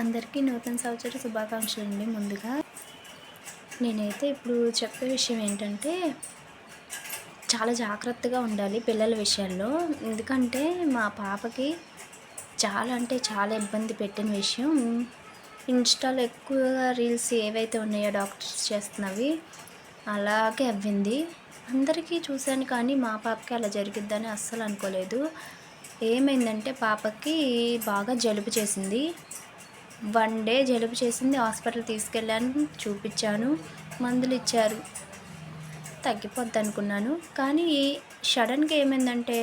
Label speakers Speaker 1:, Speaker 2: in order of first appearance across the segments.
Speaker 1: అందరికీ నూతన సంవత్సర శుభాకాంక్షలు అండి. ముందుగా నేనైతే ఇప్పుడు చెప్పే విషయం ఏంటంటే, చాలా జాగ్రత్తగా ఉండాలి పిల్లల విషయాల్లో. ఎందుకంటే మా పాపకి చాలా అంటే చాలా ఇబ్బంది పెట్టిన విషయం ఇన్‌స్టాలో ఎక్కువగా రీల్స్ ఏవైతే ఉన్నాయో డాక్టర్స్ చేస్తున్నవి అలాగే అవ్వింది. అందరికీ చూశాను కానీ మా పాపకి అలా జరిగిద్దని అస్సలు అనుకోలేదు. ఏమైందంటే పాపకి బాగా జలుబు చేసింది. 1 డే జలుబు చేసింది. హాస్పిటల్ తీసుకెళ్ళాను, చూపించాను, మందులు ఇచ్చారు. తగ్గిపోద్దనుకున్నాను. కానీ సడన్‌గా ఏమైందంటే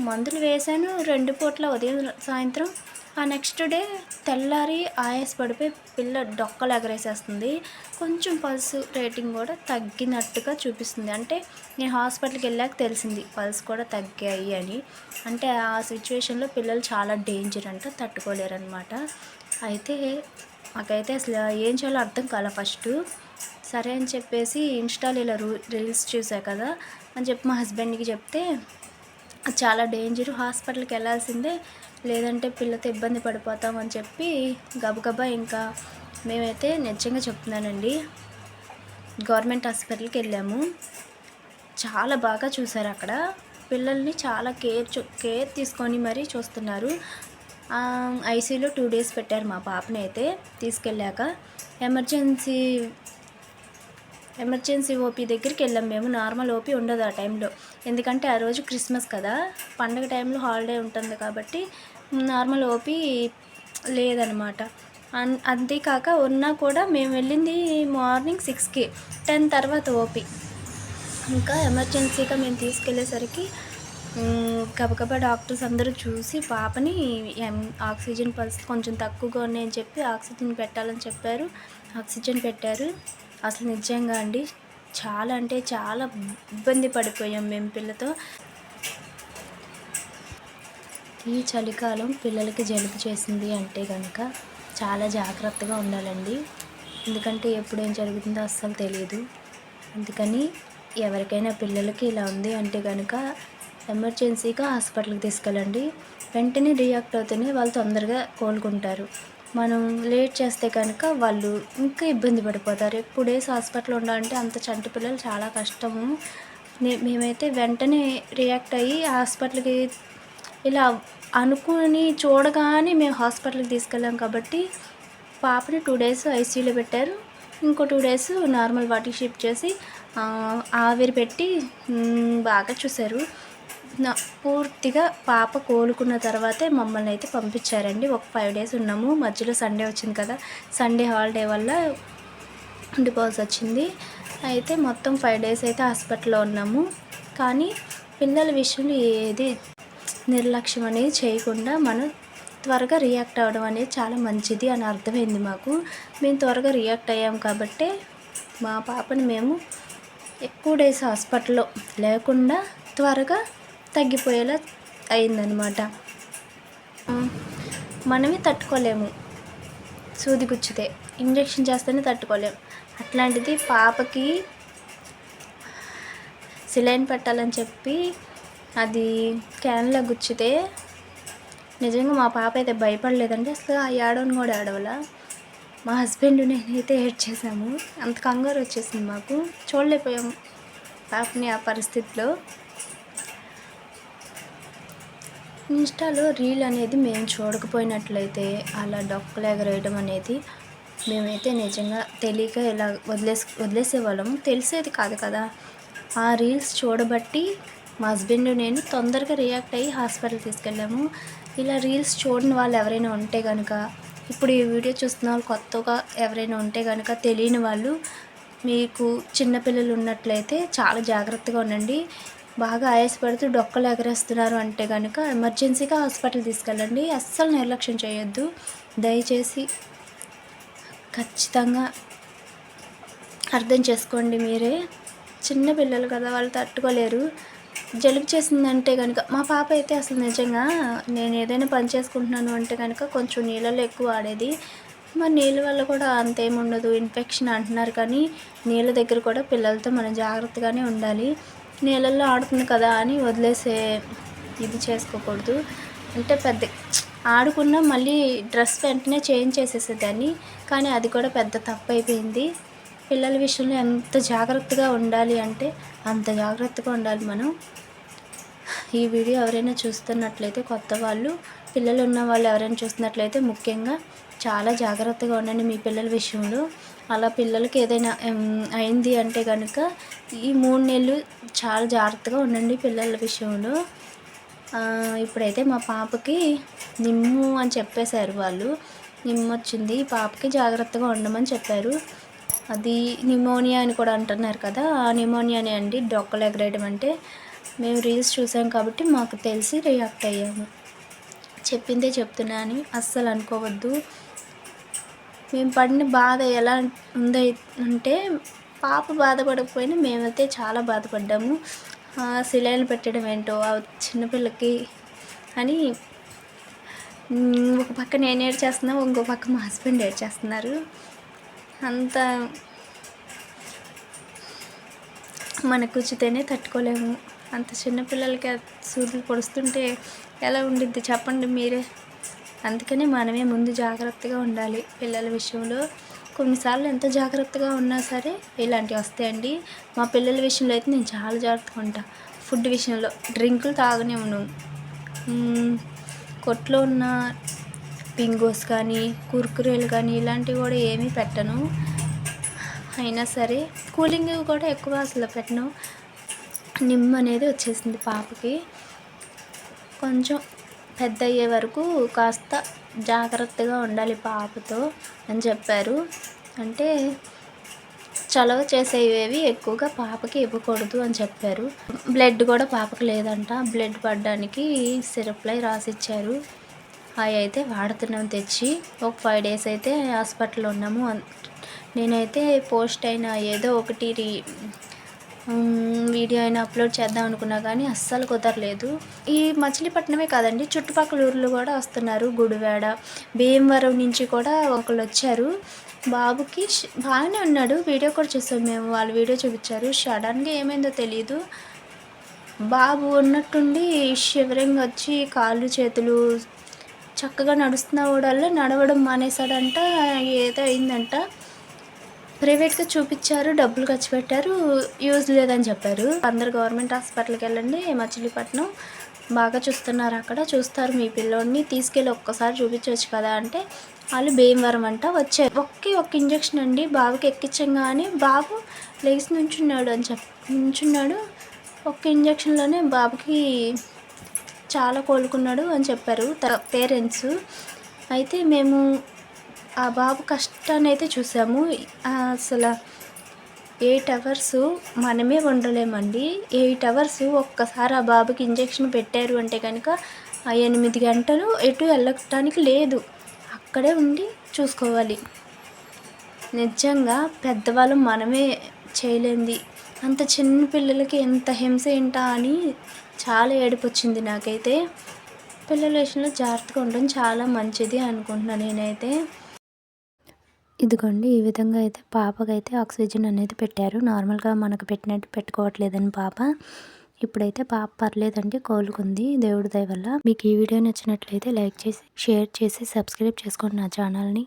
Speaker 1: మందులు వేశాను 2 పూట్ల ఉదయం, సాయంత్రం. ఆ నెక్స్ట్ డే తెల్లారి ఆయాస పడిపోయి పిల్ల డొక్కలు ఎగరేసేస్తుంది. కొంచెం పల్స్ రేటింగ్ కూడా తగ్గినట్టుగా చూపిస్తుంది. అంటే నేను హాస్పిటల్‌కి వెళ్ళాక తెలిసింది పల్స్ కూడా తగ్గాయి అని. అంటే ఆ సిచ్యువేషన్‌లో పిల్లలు చాలా డేంజర్ అంట, తట్టుకోలేరనమాట. అయితే నాకైతే అసలు ఏం చేయాలో అర్థం కాలే ఫస్టు. సరే అని చెప్పేసి ఇన్‌స్టాలో ఇలా రీల్స్ చూసా కదా అని చెప్పి మా హస్బెండ్‌కి చెప్తే, అది చాలా డేంజరు, హాస్పిటల్‌కి వెళ్ళాల్సిందే, లేదంటే పిల్లతో ఇబ్బంది పడిపోతాం అని చెప్పి గబగబా ఇంకా మేమైతే నిజంగా చెప్తున్నానండి గవర్నమెంట్ హాస్పిటల్‌కి వెళ్ళాము. చాలా బాగా చూసారు అక్కడ. పిల్లల్ని చాలా కేర్ తీసుకొని మరీ చూస్తున్నారు. ఐసీయూలో 2 డేస్ పెట్టారు మా పాపని అయితే తీసుకెళ్ళాక. ఎమర్జెన్సీ ఓపీ దగ్గరికి వెళ్ళాం మేము. నార్మల్ ఓపీ ఉండదు ఆ టైంలో, ఎందుకంటే ఆ రోజు క్రిస్మస్ కదా, పండగ టైంలో హాలిడే ఉంటుంది కాబట్టి నార్మల్ ఓపీ లేదనమాట. అంతేకాక ఉన్నా కూడా మేము వెళ్ళింది మార్నింగ్ 6కి, 10 తర్వాత ఓపీ. ఇంకా ఎమర్జెన్సీగా మేము తీసుకెళ్ళేసరికి గబగబా డాక్టర్స్ అందరూ చూసి పాపని ఆక్సిజన్ పల్స్ కొంచెం తక్కువగా ఉన్నాయని చెప్పి ఆక్సిజన్ పెట్టాలని చెప్పారు. ఆక్సిజన్ పెట్టారు. అసలు నిజంగా అండి చాలా అంటే చాలా ఇబ్బంది పడిపోయాం మేము పిల్లతో. ఈ చలికాలం పిల్లలకి జలుబు చేసింది అంటే కనుక చాలా జాగ్రత్తగా ఉండాలండి. ఎందుకంటే ఎప్పుడు ఏం జరుగుతుందో అస్సలు తెలియదు. అందుకని ఎవరికైనా పిల్లలకి ఇలా ఉంది అంటే కనుక ఎమర్జెన్సీగా హాస్పిటల్కి తీసుకెళ్ళండి. వెంటనే రియాక్ట్ అవుతేనే వాళ్ళు తొందరగా కోలుకుంటారు. మనం లేట్ చేస్తే కనుక వాళ్ళు ఇంకా ఇబ్బంది పడిపోతారు. ఎప్పుడు డేస్ హాస్పిటల్లో ఉండాలంటే అంత చంటి పిల్లలు చాలా కష్టము. మేమైతే వెంటనే రియాక్ట్ అయ్యి హాస్పిటల్కి ఇలా అనుకుని చూడగానే మేము హాస్పిటల్కి తీసుకెళ్ళాం కాబట్టి పాపని 2 డేస్ ఐసీయూలో పెట్టారు. ఇంకో 2 డేస్ నార్మల్ వాటికి షిఫ్ట్ చేసి ఆవిరి పెట్టి బాగా చూశారు. పూర్తిగా పాప కోలుకున్న తర్వాతే మమ్మల్ని అయితే పంపించారండి. ఒక 5 డేస్ ఉన్నాము. మధ్యలో సండే వచ్చింది కదా, సండే హాలిడే వల్ల ఉండిపోవాల్సి వచ్చింది. అయితే మొత్తం 5 డేస్ అయితే హాస్పిటల్లో ఉన్నాము. కానీ పిల్లల విషయంలో ఏది నిర్లక్ష్యం అనేది చేయకుండా మనం త్వరగా రియాక్ట్ అవ్వడం అనేది చాలా మంచిది అని అర్థమైంది మాకు. మేము త్వరగా రియాక్ట్ అయ్యాం కాబట్టే మా పాపని మేము ఎక్కువ డేస్ హాస్పిటల్లో లేకుండా త్వరగా తగ్గిపోయేలా అయిందనమాట. మనమే తట్టుకోలేము, సూది గుచ్చితే ఇంజెక్షన్ చేస్తేనే తట్టుకోలేము. అట్లాంటిది పాపకి సిలైన్ పెట్టాలని చెప్పి అది క్యాన్లో గుచ్చితే నిజంగా మా పాప అయితే భయపడలేదండి. అసలు ఆ ఏడవని కూడా ఏడవలా. మా హస్బెండ్ నేనైతే ఏడ్చేసాము. అంత కంగారు వచ్చేసింది మాకు. చూడలేకపోయాము పాపని ఆ పరిస్థితిలో. ఇన్స్టాలో రీల్ అనేది మేము చూడకపోయినట్లయితే అలా డొక్కలు ఎగరేయడం అనేది మేమైతే నిజంగా తెలియక ఇలా వదిలేసేవాళ్ళము. తెలిసేది కాదు కదా. ఆ రీల్స్ చూడబట్టి మా హస్బెండ్ నేను తొందరగా రియాక్ట్ అయ్యి హాస్పిటల్ తీసుకెళ్ళాము. ఇలా రీల్స్ చూడని వాళ్ళు ఎవరైనా ఉంటే కనుక, ఇప్పుడు ఈ వీడియో చూస్తున్న వాళ్ళు కొత్తగా ఎవరైనా ఉంటే కనుక, తెలియని వాళ్ళు, మీకు చిన్నపిల్లలు ఉన్నట్లయితే చాలా జాగ్రత్తగా ఉండండి. బాగా ఆయాసపడుతూ డొక్కలు ఎగరేస్తున్నారు అంటే కనుక ఎమర్జెన్సీగా హాస్పిటల్ తీసుకెళ్ళండి. అస్సలు నిర్లక్ష్యం చేయొద్దు దయచేసి. ఖచ్చితంగా అర్థం చేసుకోండి మీరే. చిన్న పిల్లలు కదా, వాళ్ళు తట్టుకోలేరు. జలుబు చేసిందంటే కనుక మా పాప అయితే అసలు నిజంగా నేను ఏదైనా పని చేసుకుంటున్నాను అంటే కనుక కొంచెం నీళ్ళలో ఎక్కువ ఆడేది. మరి నీళ్ళ వల్ల కూడా అంతేముండదు, ఇన్ఫెక్షన్ అంటున్నారు. కానీ నీళ్ళ దగ్గర కూడా పిల్లలతో మనం జాగ్రత్తగానే ఉండాలి. నీళ్ళల్లో ఆడుతుంది కదా అని వదిలేసే ఇది చేసుకోకూడదు. అంటే ఆడుకున్న మళ్ళీ డ్రెస్ వెంటనే చేంజ్ చేసేసేదాన్ని. కానీ అది కూడా పెద్ద తప్పైపోయింది. పిల్లల విషయంలో ఎంత జాగ్రత్తగా ఉండాలి అంటే అంత జాగ్రత్తగా ఉండాలి మనం. ఈ వీడియో ఎవరైనా చూస్తున్నట్లయితే కొత్త వాళ్ళు, పిల్లలు ఉన్న వాళ్ళు ఎవరైనా చూస్తున్నట్లయితే ముఖ్యంగా చాలా జాగ్రత్తగా ఉండండి మీ పిల్లల విషయంలో. అలా పిల్లలకి ఏదైనా అయింది అంటే కనుక ఈ 3 నెలలు చాలా జాగ్రత్తగా ఉండండి పిల్లల విషయంలో. ఇప్పుడైతే మా పాపకి నిమ్ము అని చెప్పేశారు వాళ్ళు. నిమ్ము వచ్చింది, పాపకి జాగ్రత్తగా ఉండమని చెప్పారు. అది నిమోనియా అని కూడా అంటున్నారు కదా, ఆ నిమోనియానే అండి డొక్కలు ఎగరేయడం అంటే. మేము రీల్స్ చూసాం కాబట్టి మాకు తెలిసి రియాక్ట్ అయ్యాము. చెప్పిందే చెప్తున్నా అని అస్సలు అనుకోవద్దు. మేము పడిన బాధ ఎలా ఉందో అంటే పాప బాధపడకపోయినా మేమైతే చాలా బాధపడ్డాము. సిలైన్లు పెట్టడం ఏంటో ఆ చిన్నపిల్లకి అని. ఒక పక్క నేను ఏడ్చేస్తున్నా, ఇంకో పక్క మా హస్బెండ్ ఏడ్చేస్తున్నారు. అంత మనకు కూర్చుతేనే తట్టుకోలేము. అంత చిన్నపిల్లలకి సూదులు పొడుస్తుంటే ఎలా ఉండిద్ది చెప్పండి మీరే. అందుకని మనమే ముందు జాగ్రత్తగా ఉండాలి పిల్లల విషయంలో. కొన్నిసార్లు ఎంత జాగ్రత్తగా ఉన్నా సరే ఇలాంటివి వస్తాయండి. మా పిల్లల విషయంలో అయితే నేను చాలా జాగ్రత్తగా ఉంటాను. ఫుడ్ విషయంలో డ్రింకులు తాగనివ్వను. కొట్లో ఉన్న బింగోస్ కానీ కుర్కురేలు కానీ ఇలాంటివి కూడా ఏమీ పెట్టను. అయినా సరే కూలింగ్ కూడా ఎక్కువ అసలు పెట్టను. నిమ్ము అనేది వచ్చేసింది పాపకి. కొంచెం పెద్ద అయ్యే వరకు కాస్త జాగ్రత్తగా ఉండాలి పాపతో అని చెప్పారు. అంటే చలవ చేసేవి ఎక్కువగా పాపకి ఇవ్వకూడదు అని చెప్పారు. బ్లడ్ కూడా పాపకి లేదంట. బ్లడ్ పడడానికి సిరప్లై రాసిచ్చారు. అవి అయితే వాడుతున్నాం తెచ్చి. ఒక 5 days అయితే హాస్పిటల్లో ఉన్నాము. నేనైతే పోస్ట్ అయినా ఏదో ఒకటి వీడియో అయినా అప్లోడ్ చేద్దాం అనుకున్నా కానీ అస్సలు కుదరలేదు. ఈ మచిలీపట్నమే కాదండి, చుట్టుపక్కల ఊర్లు కూడా వస్తున్నారు. గుడివాడ, భీమవరం నుంచి కూడా ఒకళ్ళు వచ్చారు. బాబుకి బాగానే ఉన్నాడు, వీడియో కూడా చూసాం మేము. వాళ్ళు వీడియో చూపించారు. సడన్గా ఏమైందో తెలియదు, బాబు ఉన్నట్టుండి షివరింగ్ వచ్చి కాళ్ళు చేతులు చక్కగా నడుస్తున్న కూడా నడవడం మానేశాడంట. ఏదో అయిందంట. ప్రైవేట్గా చూపించారు, డబ్బులు ఖర్చు పెట్టారు, యూజ్ లేదని చెప్పారు. అందరు గవర్నమెంట్ హాస్పిటల్కి వెళ్ళండి, మచిలీపట్నం బాగా చూస్తున్నారు, అక్కడ చూస్తారు మీ పిల్లోడిని, తీసుకెళ్ళి ఒక్కసారి చూపించవచ్చు కదా అంటే వాళ్ళు భీమవరం అంట వచ్చారు. ఒక్క ఇంజక్షన్ అండి బాబుకి ఎక్కించగానే బాబు లేచి నుంచున్నాడు. ఒక్క ఇంజక్షన్లోనే బాబుకి చాలా కోలుకున్నాడు అని చెప్పారు పేరెంట్స్. అయితే మేము ఆ బాబు కష్టాన్ని అయితే చూసాము. అసలు 8 hours మనమే ఉండలేమండి. 8 hours ఒక్కసారి ఆ బాబుకి ఇంజక్షన్ పెట్టారు అంటే కనుక ఆ 8 గంటలు ఎటు వెళ్ళటానికి లేదు, అక్కడే ఉండి చూసుకోవాలి. నిజంగా పెద్దవాళ్ళు మనమే చేయలేంది. అంత చిన్న పిల్లలకి ఎంత హింస ఏంటా అని చాలా ఏడుపు వచ్చింది నాకైతే. పిల్లల విషయంలో జాగ్రత్తగా ఉండడం చాలా మంచిది అనుకుంటున్నాను నేనైతే. ఇదిగోండి, ఈ విధంగా అయితే పాపకైతే ఆక్సిజన్ అనేది పెట్టారు. నార్మల్గా మనకు పెట్టినట్టు పెట్టుకోవట్లేదని పాప. ఇప్పుడైతే పాప పర్లేదండి, కోలుకుంది దేవుడి దయ వల్ల. మీకు ఈ వీడియో నచ్చినట్లయితే లైక్ చేసి, షేర్ చేసి, సబ్స్క్రైబ్ చేసుకోండి నా ఛానల్ని.